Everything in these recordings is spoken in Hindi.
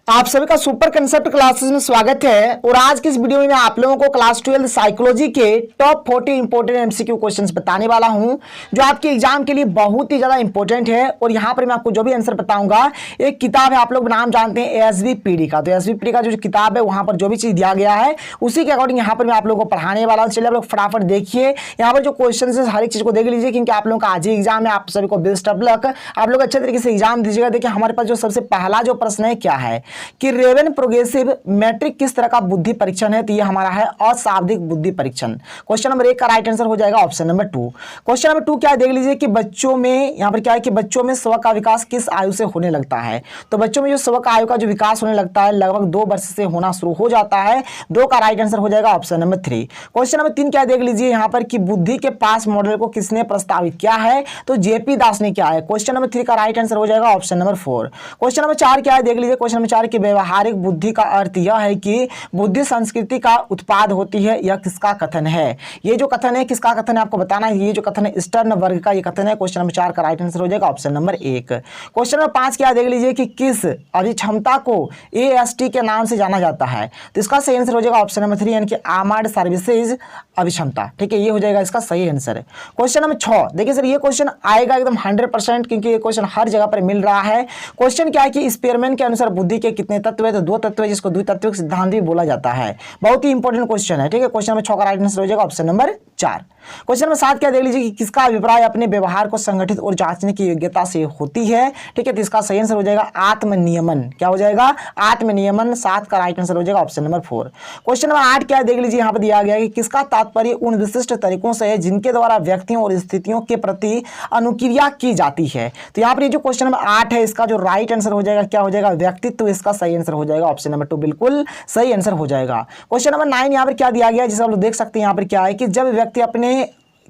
आप सभी का सुपर कंसेप्ट क्लासेस में स्वागत है। और आज की इस वीडियो में मैं आप लोगों को क्लास 12 साइकोलॉजी के टॉप 40 इंपोर्टेंट एमसीक्यू क्वेश्चंस बताने वाला हूं, जो आपके एग्जाम के लिए बहुत ही ज्यादा इंपॉर्टेंट है। और यहां पर मैं आपको जो भी आंसर बताऊंगा, एक किताब है, आप लोग नाम जानते हैं एसवीपीडी का। तो एसवीपीडी का जो किताब है, वहां पर जो भी चीज दिया गया है उसी के अकॉर्डिंग यहाँ पर मैं आप लोगों को पढ़ाने वाला हूँ। चलिए आप लोग फटाफट देखिए, यहाँ पर जो क्वेश्चन है हर एक चीज को देख लीजिए, क्योंकि आप लोगों का आज ही एग्जाम है। आप सभी को बेस्ट ऑफ लक, आप लोग अच्छे तरीके से एग्जाम दीजिएगा। देखिए हमारे पास जो सबसे पहला जो प्रश्न है क्या है कि रेवन प्रोग्रेसिव मैट्रिक किस तरह का बुद्धि परीक्षण है। तो ये हमारा है अशाब्दिक बुद्धि परीक्षण। क्वेश्चन नंबर 1 का राइट आंसर हो जाएगा ऑप्शन नंबर 2। क्वेश्चन नंबर 2 क्या है देख लीजिए कि बच्चों में, यहां पर क्या है कि बच्चों में स्व का विकास किस आयु से होने लगता है। तो बच्चों में जो स्व का आयु का जो विकास होने लगता है लगभग 2 वर्ष से होना शुरू हो जाता है। 2 का राइट आंसर हो जाएगा ऑप्शन नंबर 3। क्वेश्चन नंबर 3 क्या देख लीजिए यहां पर कि बुद्धि के पास मॉडल को किसने प्रस्तावित किया है। तो जेपी दास ने किया है। क्वेश्चन नंबर 3 का राइट आंसर हो जाएगा ऑप्शन नंबर 4। क्वेश्चन नंबर 4 क्या है देख लीजिए, क्वेश्चन नंबर 4 की व्यवहारिक बुद्धि का अर्थ यह है कि बुद्धि संस्कृति का उत्पाद होती है। यह किसका कथन है। ये जो कथन है किसका कथन है आपको बताना है। ये जो कथन है स्टर्न वर्ग का ये कथन है। क्वेश्चन नंबर 4 का राइट आंसर हो जाएगा ऑप्शन नंबर 1। क्वेश्चन नंबर 5 क्या देख लीजिए कि किस अभिक्षमता को एएसटी के नाम से जाना जाता है। तो इसका सही आंसर हो जाएगा ऑप्शन नंबर 3, यानी कि आर्मर्ड सर्विसेज अभिक्षमता। ठीक है, ये हो जाएगा इसका सही आंसर। क्वेश्चन नंबर 6 देखिए सर, ये क्वेश्चन आएगा एकदम 100%, क्योंकि ये क्वेश्चन हर जगह पर मिल रहा है। क्वेश्चन क्या है कि स्पीयरमैन के अनुसार बुद्धि के कितने तत्व है। तो 2 तत्व है, जिसको द्वितात्विक सिद्धांत भी बोला जाता है। बहुत ही इंपॉर्टेंट क्वेश्चन है। ठीक है, क्वेश्चन नंबर 6 का राइट आंसर हो जाएगा ऑप्शन नंबर 4। क्वेश्चन नंबर 7 क्या देख लीजिए कि किसका अभिप्राय अपने व्यवहार को संगठित और जांचने की योग्यता से होती है। ठीक है, तो इसका सही आंसर हो जाएगा आत्मनियमन। क्या हो जाएगा, आत्मनियमन। 7 का राइट आंसर हो जाएगा ऑप्शन नंबर 4। क्वेश्चन नंबर 8 क्या देख लीजिए, यहां पर दिया गया है कि किसका तात्पर्य उन विशिष्ट तरीकों से है जिनके द्वारा व्यक्तियों और स्थितियों के प्रति अनुक्रिया की जाती है। तो यहाँ पर ये जो क्वेश्चन नंबर 8 है, इसका जो राइट आंसर हो जाएगा क्या हो जाएगा, व्यक्तित्व। इसका सही आंसर हो जाएगा ऑप्शन नंबर 2, बिल्कुल सही आंसर हो जाएगा। क्वेश्चन नंबर 9 यहाँ पर क्या दिया गया है, जिसे आप लोग देख सकते हैं। यहाँ पर क्या है कि जब व्यक्ति अपने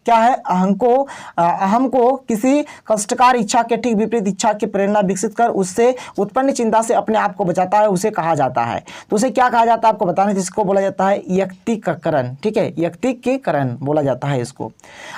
क्या है अहम को किसी कष्टकार इच्छा के ठीक विपरीत इच्छा की प्रेरणा विकसित कर उससे उत्पन्न चिंता से अपने आप को बचाता है, उसे कहा जाता है। तो उसे क्या कहा जाता है आपको बताना है, जिसको बोला जाता है यक्तिकरण। ठीक है, यक्तिकरण बोला जाता है इसको।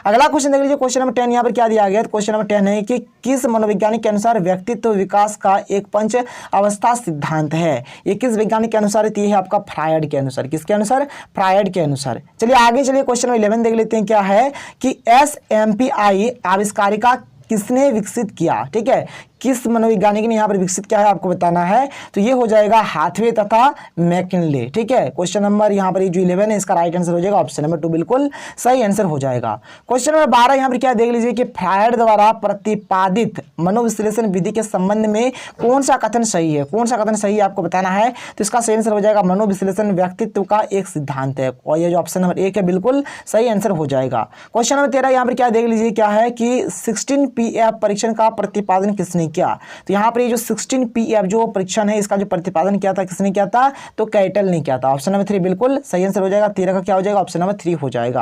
अगला क्वेश्चन देख लीजिए, क्वेश्चन नंबर 10 यहाँ पर क्या दिया गया है। क्वेश्चन नंबर 10 है कि किस मनोवैज्ञानिक के अनुसार व्यक्तित्व विकास का एक पंच अवस्था सिद्धांत है। ये किस वैज्ञानिक के अनुसार है आपका फ्रायड के अनुसार। किसके अनुसार, फ्रायड के अनुसार। चलिए आगे चलिए, क्वेश्चन नंबर 11 देख लेते हैं क्या है कि एसएमपीआई आविष्कारिका किसने विकसित किया। ठीक है, किस मनोवैज्ञानिक ने यहाँ पर विकसित किया है आपको बताना है। तो ये हो जाएगा हाथवे तथा मैकिनले। ठीक है, क्वेश्चन नंबर यहाँ पर जो 11 है, इसका राइट आंसर हो जाएगा ऑप्शन नंबर 2, बिल्कुल सही आंसर हो जाएगा। क्वेश्चन नंबर 12 यहाँ पर क्या देख लीजिए कि फ्रायड द्वारा प्रतिपादित मनोविश्लेषण विधि के संबंध में कौन सा कथन सही है। कौन सा कथन सही है आपको बताना है। तो इसका सही आंसर हो जाएगा मनोविश्लेषण व्यक्तित्व का एक सिद्धांत है, और ये जो ऑप्शन नंबर 1 है बिल्कुल सही आंसर हो जाएगा। क्वेश्चन नंबर 13 यहाँ पर क्या देख लीजिए क्या है कि 16PF परीक्षण का प्रतिपादन किसने किया। तो यहाँ पर ये जो 16PF जो परीक्षण है, इसका जो प्रतिपादन किया था किसने किया था। तो कैटल ने किया था। ऑप्शन नंबर 3 बिल्कुल सही आंसर हो जाएगा। 13 का क्या हो जाएगा, ऑप्शन नंबर 3 हो जाएगा।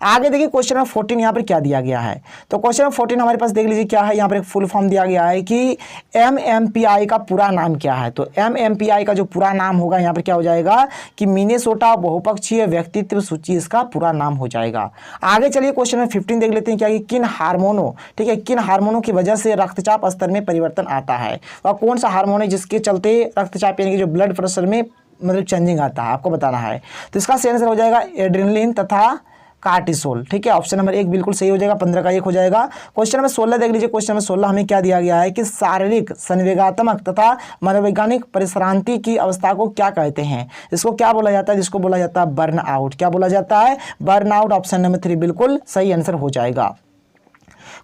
आगे देखिए क्वेश्चन नंबर 14 यहाँ पर क्या दिया गया है। तो क्वेश्चन नंबर 14 हमारे पास देख लीजिए क्या है, यहाँ पर एक फुल फॉर्म दिया गया है कि MMPI का पूरा नाम क्या है। तो MMPI का जो पूरा नाम होगा यहाँ पर क्या हो जाएगा कि मिनेसोटा बहुपक्षीय व्यक्तित्व सूची, इसका पूरा नाम हो जाएगा। आगे चलिए क्वेश्चन नंबर 15 देख लेते हैं क्या, किन हार्मोनों, ठीक है, किन हार्मोनों की वजह से रक्तचाप स्तर में परिवर्तन आता है। और कौन सा हार्मोन है जिसके चलते रक्तचाप यानी कि जो ब्लड प्रेशर में मतलब चेंजिंग आता है, आपको बताना है। तो इसका सही आंसर हो जाएगा एड्रेनलिन तथा कार्टिसोल। ठीक है, ऑप्शन नंबर 1 बिल्कुल सही हो जाएगा। 15 का 1 हो जाएगा। क्वेश्चन नंबर 16 देख लीजिए, क्वेश्चन नंबर 16 हमें क्या दिया गया है कि शारीरिक संवेगात्मक तथा मनोवैज्ञानिक परिश्रांति की अवस्था को क्या कहते हैं। इसको क्या बोला जाता है, जिसको बोला जाता है बर्न आउट। क्या बोला जाता है, बर्न आउट। ऑप्शन नंबर 3 बिल्कुल सही आंसर हो जाएगा।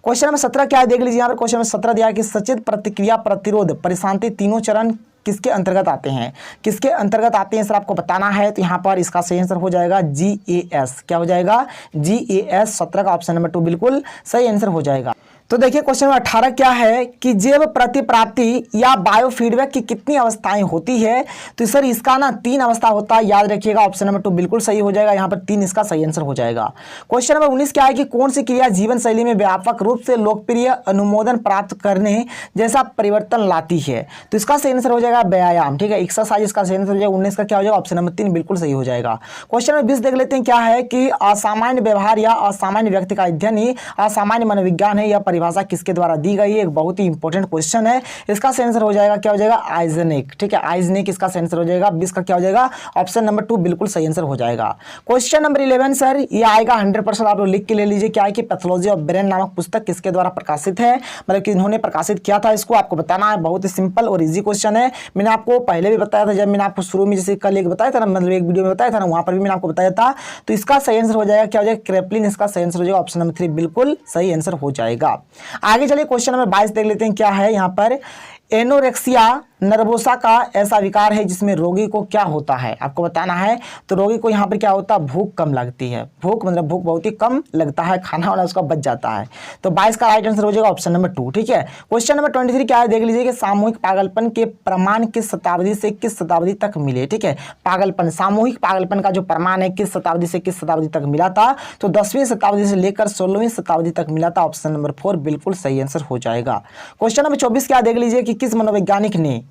क्वेश्चन नंबर 17 क्या है देख लीजिए, यहाँ पर क्वेश्चन नंबर 17 दिया है कि सचेत प्रतिक्रिया प्रतिरोध परिशांति तीनों चरण किसके अंतर्गत आते हैं। किसके अंतर्गत आते हैं सर आपको बताना है। तो यहाँ पर इसका सही आंसर हो जाएगा GAS। क्या हो जाएगा, GAS। 17 का ऑप्शन नंबर 2 बिल्कुल सही आंसर हो जाएगा। तो देखिए क्वेश्चन नंबर 18 क्या है कि जैव प्रतिप्राप्ति या बायोफीडबैक की कितनी अवस्थाएं होती है। तो सर इसका ना 3 अवस्था होता है, याद रखिएगा। ऑप्शन नंबर 2 बिल्कुल सही हो जाएगा। यहाँ पर 3 इसका सही आंसर हो जाएगा। क्वेश्चन नंबर 19 क्या है कि कौन सी क्रिया जीवन शैली में व्यापक रूप से लोकप्रिय अनुमोदन प्राप्त करने जैसा परिवर्तन लाती है। तो इसका सही आंसर हो जाएगा व्यायाम। ठीक है, एक्सरसाइज। इसका सही आंसर हो जाएगा 19 का क्या हो जाएगा, ऑप्शन नंबर 3 बिल्कुल सही हो जाएगा। क्वेश्चन नंबर 20 देख लेते हैं क्या है कि असामान्य व्यवहार या असामान्य व्यक्ति का अध्ययन ही असामान्य मनोविज्ञान है या परिभाषा किसके द्वारा दी गई है? एक बहुत ही इंपॉर्टेंट क्वेश्चन है। इसका सही आंसर हो जाएगा क्या हो जाएगा? आइजनेक। ठीक है, आइजनेक इसका सही आंसर हो जाएगा। 20 का क्या हो जाएगा? ऑप्शन नंबर 2 बिल्कुल सही आंसर हो जाएगा। क्वेश्चन नंबर 11 सर, ये आएगा 100%, आप लोग लिख के ले लीजिए। क्या है कि पैथोलॉजी ऑफ ब्रेन नामक पुस्तक किसके द्वारा प्रकाशित है, मतलब कि इन्होंने प्रकाशित किया था, इसको आपको बताना है। बहुत ही सिंपल और इजी क्वेश्चन है। मैंने आपको पहले भी बताया था, जब मैंने आपको शुरू में जैसे कल एक बताया था ना, मतलब एक वीडियो में बताया था ना, वहां पर भी मैंने आपको बताया था। तो इसका सही आंसर हो जाएगा क्या हो जाएगा? क्रेपलिन इसका सही आंसर हो जाएगा। ऑप्शन नंबर 3 बिल्कुल सही आंसर हो जाएगा। आगे चलिए क्वेश्चन नंबर 22 देख लेते हैं। क्या है यहाँ पर? एनोरेक्सिया नर्वोसा का ऐसा विकार है जिसमें रोगी को क्या होता है, आपको बताना है। तो रोगी को यहाँ पर क्या होता है? भूख कम लगती है। भूख मतलब भूख बहुत ही कम लगता है, खाना वाना उसका बच जाता है। तो 22 का राइट आंसर हो जाएगा ऑप्शन नंबर 2। ठीक है, क्वेश्चन नंबर 23 क्या है? देख लीजिए कि सामूहिक पागलपन के प्रमाण किस शताब्दी से किस शताब्दी तक मिले। ठीक है, पागलपन, सामूहिक पागलपन का जो प्रमाण है किस शताब्दी से किस शताब्दी तक मिला था? तो 10वीं शताब्दी से लेकर 16वीं शताब्दी तक मिला था। ऑप्शन नंबर 4 बिल्कुल सही आंसर हो जाएगा। क्वेश्चन नंबर 24 क्या देख लीजिए कि किस मनोवैज्ञानिक ने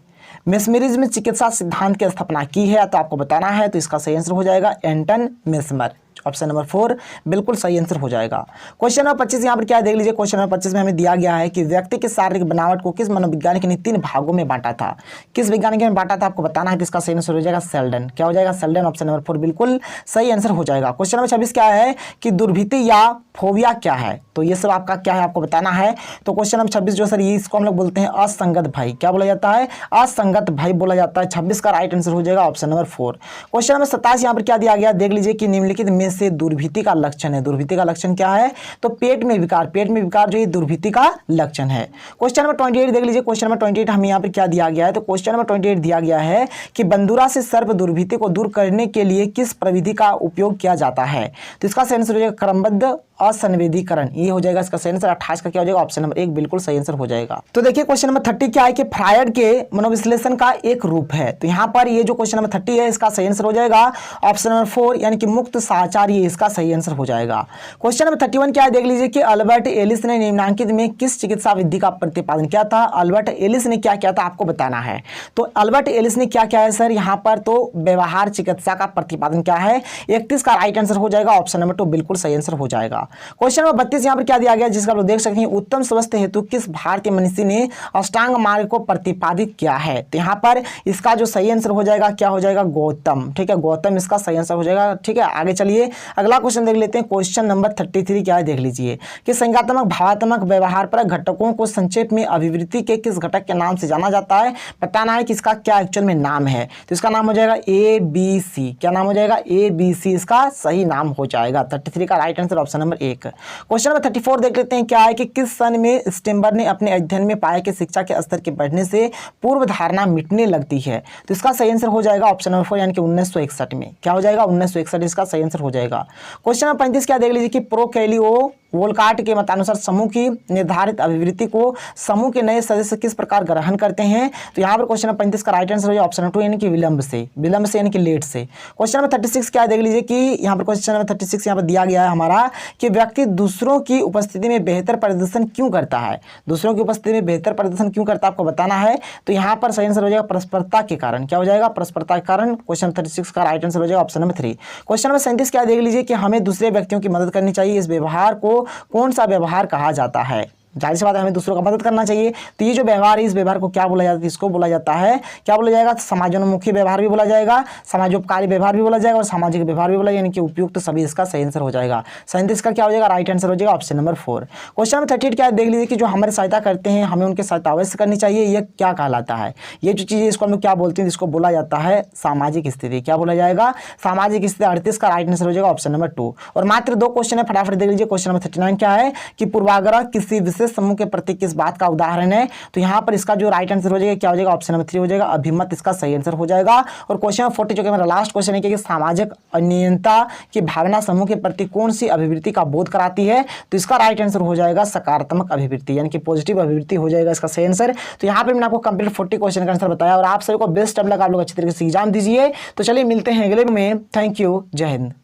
मेस्मेरिज्म चिकित्सा सिद्धांत की स्थापना की है? तो आपको बताना है। तो इसका सही आंसर हो जाएगा एंटन मेस्मर। ऑप्शन नंबर 4 बिल्कुल सही आंसर हो जाएगा। क्वेश्चन नंबर 25 यहाँ पर क्या देख लीजिए। क्वेश्चन नंबर 25 में हमें दिया गया है कि व्यक्ति की शारीरिक बनावट को किस मनोवैज्ञानिक ने 3 भागों में बांटा था? किस वैज्ञानिक ने बांटा था, आपको बताना है। तो इसका सही आंसर हो जाएगा सेल्डन। क्या हो जाएगा? सेल्डन। ऑप्शन नंबर 4 बिल्कुल सही आंसर हो जाएगा। क्वेश्चन नंबर 26 क्या है कि दुर्भिति या फोबिया क्या है? तो ये सब आपका क्या है, आपको बताना है। तो क्वेश्चन नंबर 26 जो सर, ये इसको हम लोग बोलते हैं असंगत भय। क्या बोला जाता है? असंगत भय बोला जाता है। 26 का राइट आंसर हो जाएगा ऑप्शन नंबर 4। क्वेश्चन नंबर 27 यहाँ पर क्या दिया गया? देख लीजिए कि निम्नलिखित में से दुर्भिति का लक्षण है। दुर्भिति का लक्षण क्या है? तो पेट में विकार। पेट में विकार जो ये दुर्भिति का लक्षण है। क्वेश्चन नंबर 28 देख लीजिए। क्वेश्चन नंबर 28 हमें यहाँ पर क्या दिया गया है? तो क्वेश्चन नंबर 28 दिया गया है कि बंदूरा से सर्प दुर्भिति को दूर करने के लिए किस प्रविधि का उपयोग किया जाता है? तो इसका सही आंसर हो जाएगा क्रमबद्ध असंवेदीकरण। ये हो जाएगा इसका सही आंसर। 28 का क्या हो जाएगा? ऑप्शन नंबर 1 बिल्कुल सही आंसर हो जाएगा। तो देखिए क्वेश्चन नंबर 30 क्या है कि फ्रायड के मनोविश्लेषण का एक रूप है। तो यहाँ पर ये जो क्वेश्चन नंबर 30 है इसका सही आंसर हो जाएगा ऑप्शन नंबर 4 यानी कि मुक्त साचार, ये इसका सही आंसर हो जाएगा। क्वेश्चन नंबर 31 क्या है? देख लीजिए कि अल्बर्ट एलिस ने निम्नलिखित में किस चिकित्सा विधि का प्रतिपादन किया था? अल्बर्ट एलिस ने क्या किया था, आपको बताना है। तो अल्बर्ट एलिस ने क्या किया है सर यहाँ पर? तो व्यवहार चिकित्सा का प्रतिपादन क्या है? 31 का राइट आंसर हो जाएगा। ऑप्शन नंबर 2 बिल्कुल सही आंसर हो जाएगा। क्वेश्चन नंबर 32 यहाँ पर क्या दिया गया जिसका आप लोग देख सकते हैं, उत्तम स्वास्थ्य हेतु किस भारतीय मनीषी ने अष्टांग मार्ग को प्रतिपादित किया है? तो यहाँ पर इसका जो सही आंसर हो जाएगा क्या हो जाएगा? गौतम। ठीक है, गौतम इसका सही आंसर हो जाएगा। ठीक है, आगे चलिए अगला क्वेश्चन देख लेते हैं। क्वेश्चन नंबर 33 क्या है? देख लीजिए कि संज्ञात्मक भावात्मक व्यवहार पर घटकों को संक्षेप में अभिवृत्ति के किस घटक के नाम से जाना जाता है? बताना है कि इसका क्या एक्चुअल में नाम है। तो इसका नाम हो जाएगा ABC। क्या नाम हो जाएगा? ABC इसका सही नाम हो जाएगा। 33 का right answer option number 1। Question number 34 देख लेते हैं। क्या है कि किस सन में स्टेम्बर ने अपने अध्ययन में पाया कि शिक्षा के स्तर के बढ़ने से पूर्व धारणा मिटने लगती है? तो इसका सही आंसर हो जाएगा ऑप्शन नंबर 4 यानी कि 1961 में। क्या हो जाएगा? 1961 इसका सही आंसर हो जाएगा। क्वेश्चन नंबर 35 क्या देख लीजिए कि प्रोकैरियो वोलकाट के मतानुसार समूह की निर्धारित अभिवृत्ति को समूह के नए सदस्य किस प्रकार ग्रहण करते हैं? तो यहाँ पर क्वेश्चन नंबर 35 का राइट आंसर हो जाएगा ऑप्शन नंबर 2 यानी कि विलंब से। विलंब से यानी कि लेट से। क्वेश्चन नंबर 36 क्या देख लीजिए कि यहाँ पर क्वेश्चन नंबर 36 यहाँ पर दिया गया है हमारा कि व्यक्ति दूसरों की उपस्थिति में बेहतर प्रदर्शन क्यों करता है? दूसरों की उपस्थिति में बेहतर प्रदर्शन क्यों करता है आपको बताना है। तो यहाँ पर सही आंसर हो जाएगा परस्परता के कारण। क्या हो जाएगा? परस्परता के कारण। क्वेश्चन 36 का राइट आंसर हो जाएगा ऑप्शन नंबर 3। क्वेश्चन नंबर 37 क्या देख लीजिए कि हमें दूसरे व्यक्तियों की मदद करनी चाहिए। इस व्यवहार को कौन सा व्यवहार कहा जाता है? जाहिर सी बात है हमें दूसरों का मदद करना चाहिए। तो ये जो व्यवहार है इस व्यवहार को क्या बोला जाता है? इसको बोला जाता है, क्या बोला जाएगा? समाजोन्मुखी व्यवहार भी बोला जाएगा, समाजोपकारी व्यवहार भी बोला जाएगा और सामाजिक व्यवहार भी बोला जाएगा, यानी कि उपयुक्त सभी इसका सही आंसर हो जाएगा। 37 का क्या हो जाएगा? राइट आंसर हो जाएगा ऑप्शन नंबर 4। क्वेश्चन नंबर 38 क्या देख लीजिए कि जो हमारी सहायता करते हैं हमें उनकी सहायता अवश्य करनी चाहिए। ये क्या कहलाता है? ये जो चीज़ इसको हम लोग क्या बोलते हैं? जिसको बोला जाता है सामाजिक स्थिति। क्या बोला जाएगा? सामाजिक स्थिति। 38 का राइट आंसर हो जाएगा ऑप्शन नंबर 2। और मात्र 2 क्वेश्चन है, फटाफट देख लीजिए। क्वेश्चन नंबर 39 क्या है कि पूर्वाग्रह किसी विशेष समूह के प्रति किस बात का उदाहरण है? तो यहाँ पर इसका जो राइट आंसर हो जाएगा क्या हो जाएगा? ऑप्शन नंबर 3 हो जाएगा अभिमत इसका सही आंसर हो जाएगा। और क्वेश्चन नंबर 40 जो कि मेरा लास्ट क्वेश्चन है कि सामाजिक अनियंता की भावना समूह के प्रति कौन सी अभिवृत्ति का बोध कराती है? तो इसका राइट आंसर हो जाएगा सकारात्मक अभिवृत्ति यानी कि पॉजिटिव अभिवृत्ति हो जाएगा इसका सही आंसर। तो यहाँ पर मैंने आपको कंप्लीट 40 क्वेश्चन का आंसर बताया और आप सभी को बेस्ट ऑफ लक। आप लोग अच्छी तरीके से एग्जाम दीजिए। तो चलिए मिलते हैं अगले में। Thank you. जय हिंद।